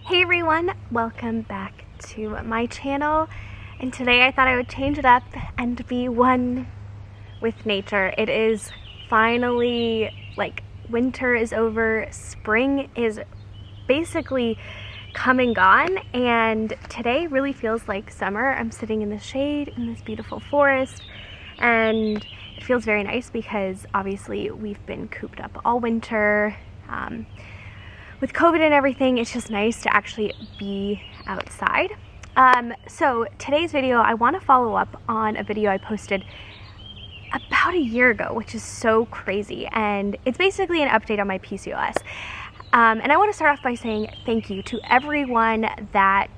Hey everyone, welcome back to my channel, and today I thought I would change it up and be one with nature. It is finally, winter is over, spring is basically come and gone, and today really feels like summer. I'm sitting in the shade in this beautiful forest, and it feels very nice because obviously we've been cooped up all winter. With COVID and everything, it's just nice to actually be outside. So today's video, I want to follow up on a video I posted about a year ago, which is so crazy, and it's basically an update on my PCOS. And I want to start off by saying thank you to everyone that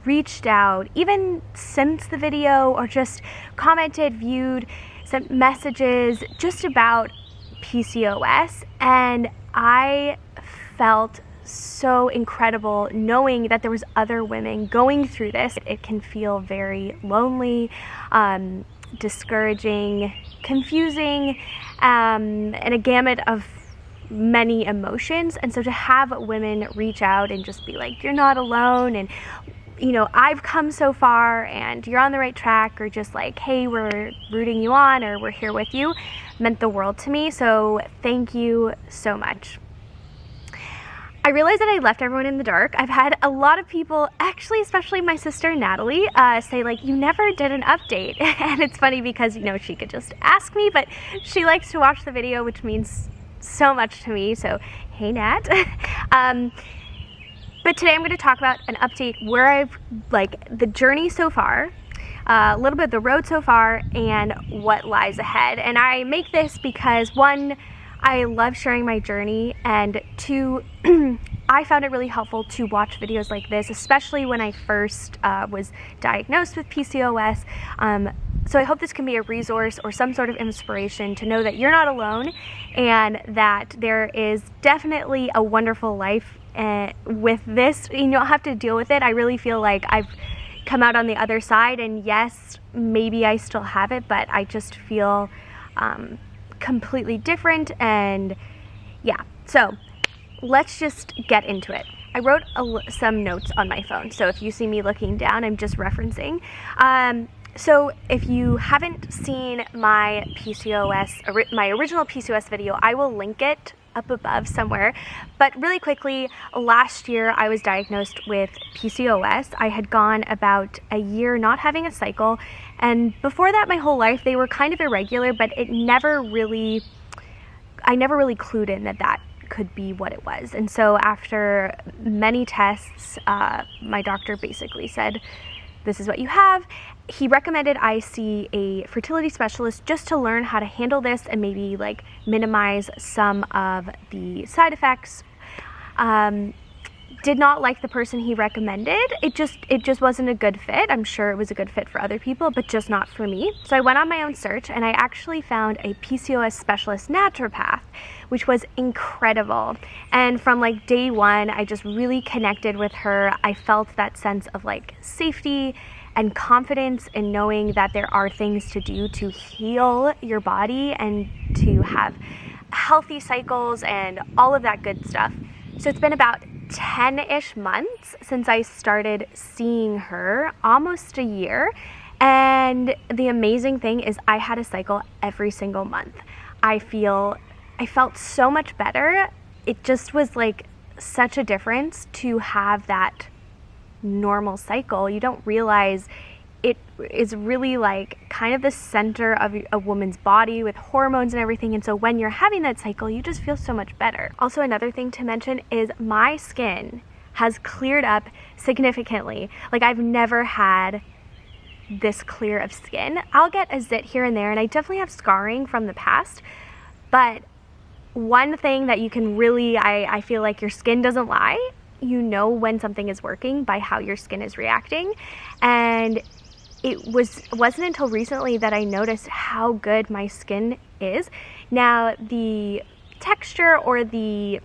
reached out, even since the video, or just commented, viewed, sent messages just about PCOS, and I felt so incredible knowing that there was other women going through this. It can feel very lonely, discouraging, confusing, and a gamut of many emotions. And so to have women reach out and just be like, you're not alone, and you know, I've come so far and you're on the right track, or just like, hey, we're rooting you on, or we're here with you, meant the world to me. So thank you so much. I realized that I left everyone in the dark. I've had a lot of people, actually, especially my sister Natalie, say like, you never did an update. And it's funny because, you know, she could just ask me, but she likes to watch the video, which means so much to me. So, hey Nat. But today I'm going to talk about an update where I've, the journey so far, a little bit of the road so far, and what lies ahead. And I make this because, one, I love sharing my journey, and two, I found it really helpful to watch videos like this, especially when I first was diagnosed with PCOS. So I hope this can be a resource or some sort of inspiration to know that you're not alone, and that there is definitely a wonderful life with this. You don't have to deal with it. I really feel like I've come out on the other side, and yes, maybe I still have it, but I just feel completely different. And yeah, so let's just get into it. I wrote some notes on my phone, so if you see me looking down, I'm just referencing. So if you haven't seen my PCOS, my original PCOS video, I will link it up above somewhere. But really quickly, last year I was diagnosed with PCOS. I had gone about a year not having a cycle, and before that, my whole life they were kind of irregular, but I never really clued in that could be what it was. And so after many tests, my doctor basically said, this is what you have. He recommended I see a fertility specialist just to learn how to handle this and maybe minimize some of the side effects. Did not like the person he recommended. It just wasn't a good fit. I'm sure it was a good fit for other people, but just not for me. So I went on my own search, and I actually found a PCOS specialist naturopath, which was incredible. And from day one, I just really connected with her. I felt that sense of safety and confidence in knowing that there are things to do to heal your body and to have healthy cycles and all of that good stuff. So it's been about 10-ish months since I started seeing her, almost a year. And the amazing thing is I had a cycle every single month. I felt so much better. It just was such a difference to have that normal cycle. You don't realize it is really kind of the center of a woman's body with hormones and everything. And so when you're having that cycle, you just feel so much better. Also, another thing to mention is my skin has cleared up significantly. I've never had this clear of skin. I'll get a zit here and there, and I definitely have scarring from the past, but one thing that you can really, I feel like your skin doesn't lie. You know when something is working by how your skin is reacting. And it wasn't until recently that I noticed how good my skin is. Now, the texture or the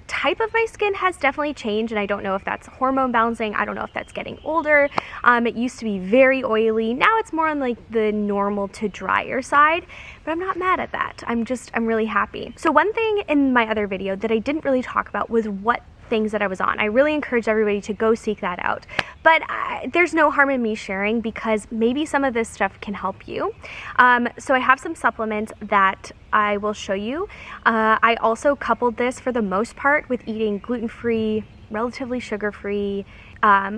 type of my skin has definitely changed, and I don't know if that's hormone balancing. I don't know if that's getting older. It used to be very oily. Now it's more on the normal to drier side, but I'm not mad at that. I'm really happy. So one thing in my other video that I didn't really talk about was what things that I was on. I really encourage everybody to go seek that out. But there's no harm in me sharing, because maybe some of this stuff can help you. So I have some supplements that I will show you. I also coupled this for the most part with eating gluten-free, relatively sugar-free.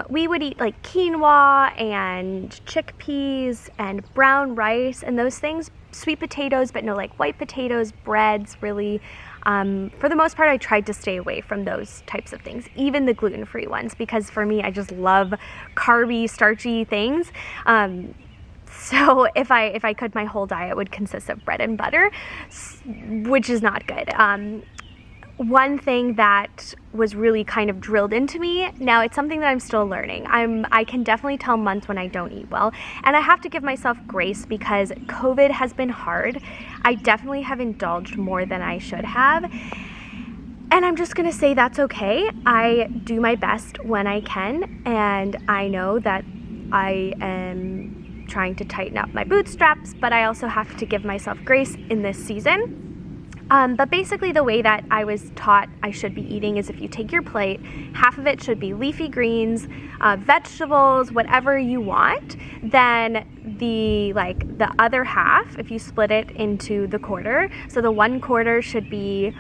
We would eat like quinoa and chickpeas and brown rice and those things, sweet potatoes, but no like white potatoes, breads, really. For the most part, I tried to stay away from those types of things, even the gluten-free ones, because for me, I just love carby, starchy things. So if I could, my whole diet would consist of bread and butter, which is not good. One thing that was really kind of drilled into me, now it's something that I'm still learning. I can definitely tell months when I don't eat well, and I have to give myself grace because COVID has been hard. I definitely have indulged more than I should have, and I'm just gonna say that's okay. I do my best when I can, and I know that I am trying to tighten up my bootstraps, but I also have to give myself grace in this season. But basically the way that I was taught I should be eating is if you take your plate, half of it should be leafy greens, vegetables, whatever you want. Then the other half, if you split it into the quarter, so the 1/4 should be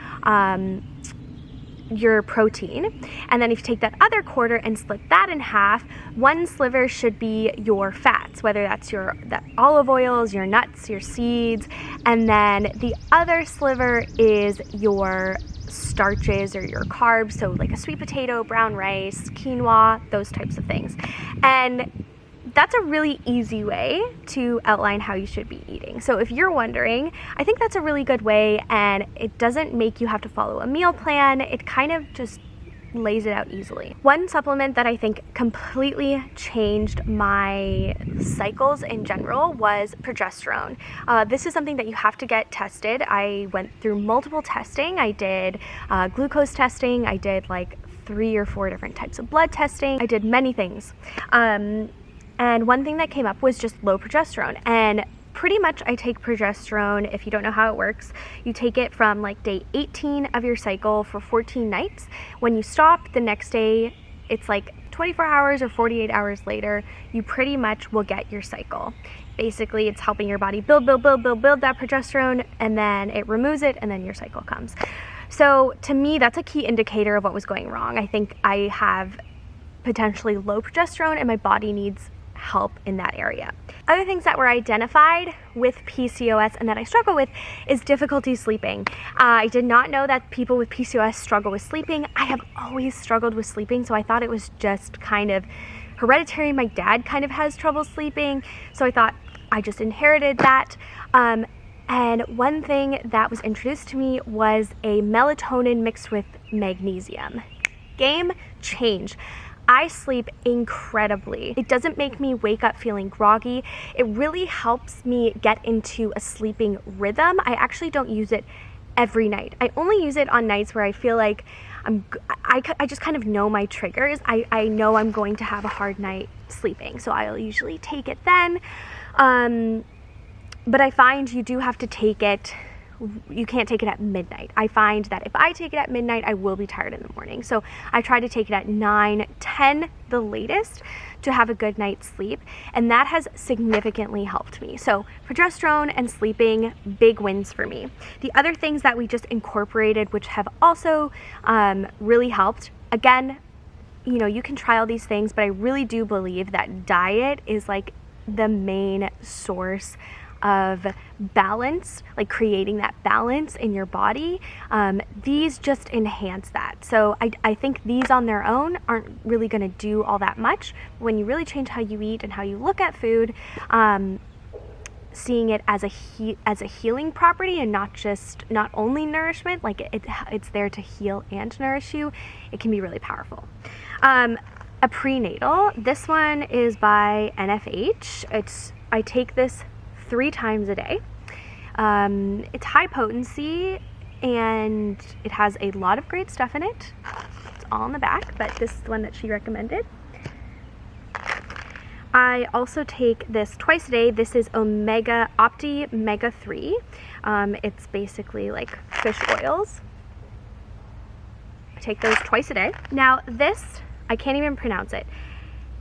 your protein, and then if you take that other quarter and split that in half, 1 sliver should be your fats, whether that's your olive oils, your nuts, your seeds, and then the other sliver is your starches or your carbs, so like a sweet potato, brown rice, quinoa, those types of things. And that's a really easy way to outline how you should be eating. So if you're wondering, I think that's a really good way, and it doesn't make you have to follow a meal plan. It kind of just lays it out easily. One supplement that I think completely changed my cycles in general was progesterone. This is something that you have to get tested. I went through multiple testing. I did glucose testing. I did like 3 or 4 different types of blood testing. I did many things. And one thing that came up was just low progesterone. And pretty much I take progesterone, if you don't know how it works, you take it from like day 18 of your cycle for 14 nights. When you stop the next day, it's like 24 hours or 48 hours later, you pretty much will get your cycle. Basically, it's helping your body build that progesterone, and then it removes it, and then your cycle comes. So to me, that's a key indicator of what was going wrong. I think I have potentially low progesterone and my body needs help in that area. Other things that were identified with PCOS and that I struggle with is difficulty sleeping. I did not know that people with PCOS struggle with sleeping. I have always struggled with sleeping, so I thought it was just kind of hereditary. My dad kind of has trouble sleeping, so I thought I just inherited that. And one thing that was introduced to me was a melatonin mixed with magnesium. Game change. I sleep incredibly. It doesn't make me wake up feeling groggy. It really helps me get into a sleeping rhythm. I actually don't use it every night. I only use it on nights where I feel like I just kind of know my triggers. I know I'm going to have a hard night sleeping, so I'll usually take it then. But I find you do have to take it. You can't take it at midnight. I find that if I take it at midnight, I will be tired in the morning. So I try to take it at 9, 10, the latest, to have a good night's sleep. And that has significantly helped me. So progesterone and sleeping, big wins for me. The other things that we just incorporated, which have also really helped, again, you know, you can try all these things, but I really do believe that diet is like the main source of balance, like creating that balance in your body. These just enhance that. So I think these on their own aren't really going to do all that much. When you really change how you eat and how you look at food, seeing it as a healing property and not only nourishment, like it's there to heal and nourish you, it can be really powerful. A prenatal, this one is by NFH. I take this 3 times a day. It's high potency and it has a lot of great stuff in it. It's all in the back, but this is the one that she recommended. I also take this twice a day. This is Opti Mega 3. It's basically like fish oils. I take those twice a day. Now this, I can't even pronounce it.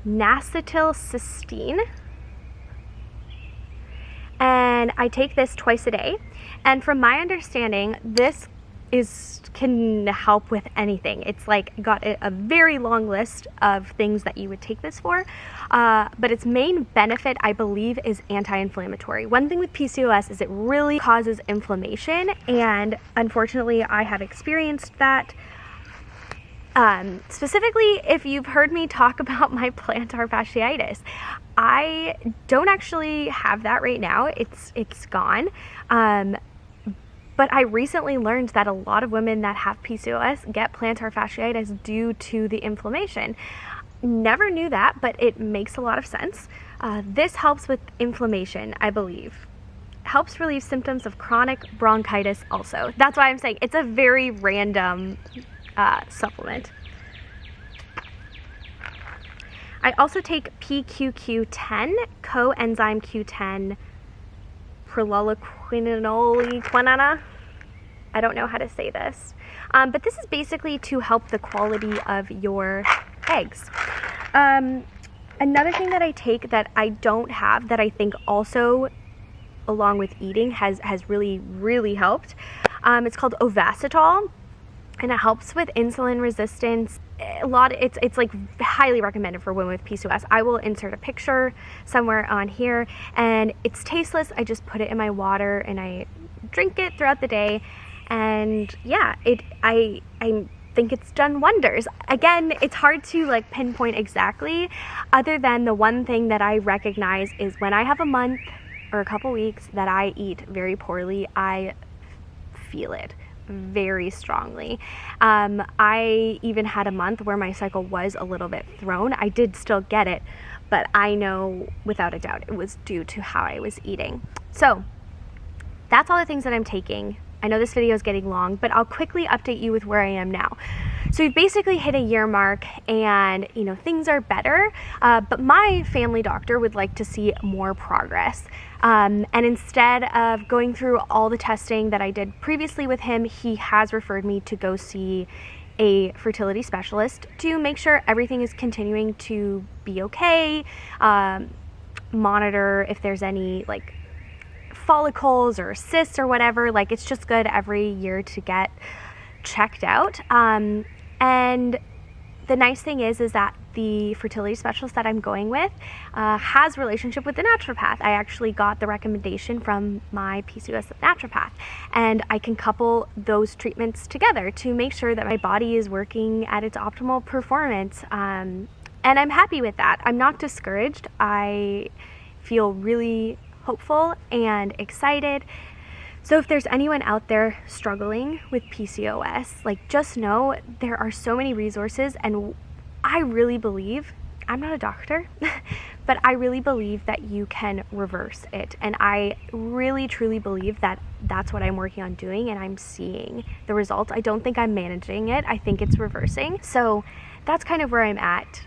Acetylcysteine. And I take this twice a day. And from my understanding, this can help with anything. It's like got a very long list of things that you would take this for, but its main benefit, I believe, is anti-inflammatory. One thing with PCOS is it really causes inflammation, and unfortunately I have experienced that. Specifically, if you've heard me talk about my plantar fasciitis, I don't actually have that right now. It's gone. But I recently learned that a lot of women that have PCOS get plantar fasciitis due to the inflammation. Never knew that, but it makes a lot of sense. This helps with inflammation, I believe. Helps relieve symptoms of chronic bronchitis also. That's why I'm saying it's a very random supplement. I also take PQQ10, coenzyme Q10, prololiquinol. I don't know how to say this, but this is basically to help the quality of your eggs. Another thing that I take that I don't have that I think also, along with eating, has really helped. It's called Ovacitol, and it helps with insulin resistance. It's like highly recommended for women with PCOS. I will insert a picture somewhere on here, and it's tasteless. I just put it in my water and I drink it throughout the day, and yeah, I think it's done wonders. Again, it's hard to like pinpoint exactly, other than the one thing that I recognize is when I have a month or a couple weeks that I eat very poorly, I feel it very strongly. I even had a month where my cycle was a little bit thrown. I did still get it, but I know without a doubt it was due to how I was eating. So that's all the things that I'm taking. I know this video is getting long, but I'll quickly update you with where I am now. So we've basically hit a year mark, and you know, things are better, but my family doctor would like to see more progress. And instead of going through all the testing that I did previously with him, he has referred me to go see a fertility specialist to make sure everything is continuing to be okay, monitor if there's any like follicles or cysts or whatever. Like, it's just good every year to get checked out. And the nice thing is that the fertility specialist that I'm going with has a relationship with the naturopath. I actually got the recommendation from my PCOS naturopath, and I can couple those treatments together to make sure that my body is working at its optimal performance. And I'm happy with that. I'm not discouraged. I feel really hopeful and excited. So if there's anyone out there struggling with PCOS, like, just know there are so many resources, and I really believe, I'm not a doctor, but I really believe that you can reverse it. And I really truly believe that that's what I'm working on doing, and I'm seeing the results. I don't think I'm managing it. I think it's reversing. So that's kind of where I'm at.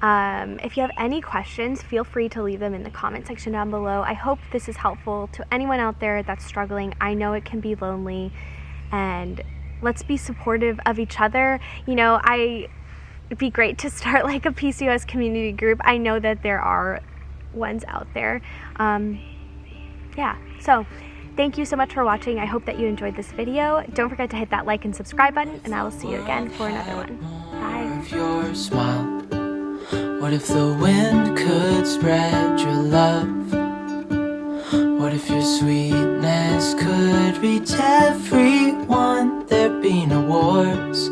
If you have any questions, feel free to leave them in the comment section down below. I hope this is helpful to anyone out there that's struggling. I know it can be lonely, and let's be supportive of each other. You know, it'd be great to start like a PCOS community group. I know that there are ones out there. Yeah, so thank you so much for watching. I hope that you enjoyed this video. Don't forget to hit that like and subscribe button, and I will see you again for another one. Bye. What if the wind could spread your love? What if your sweetness could reach everyone? There'd be no wars.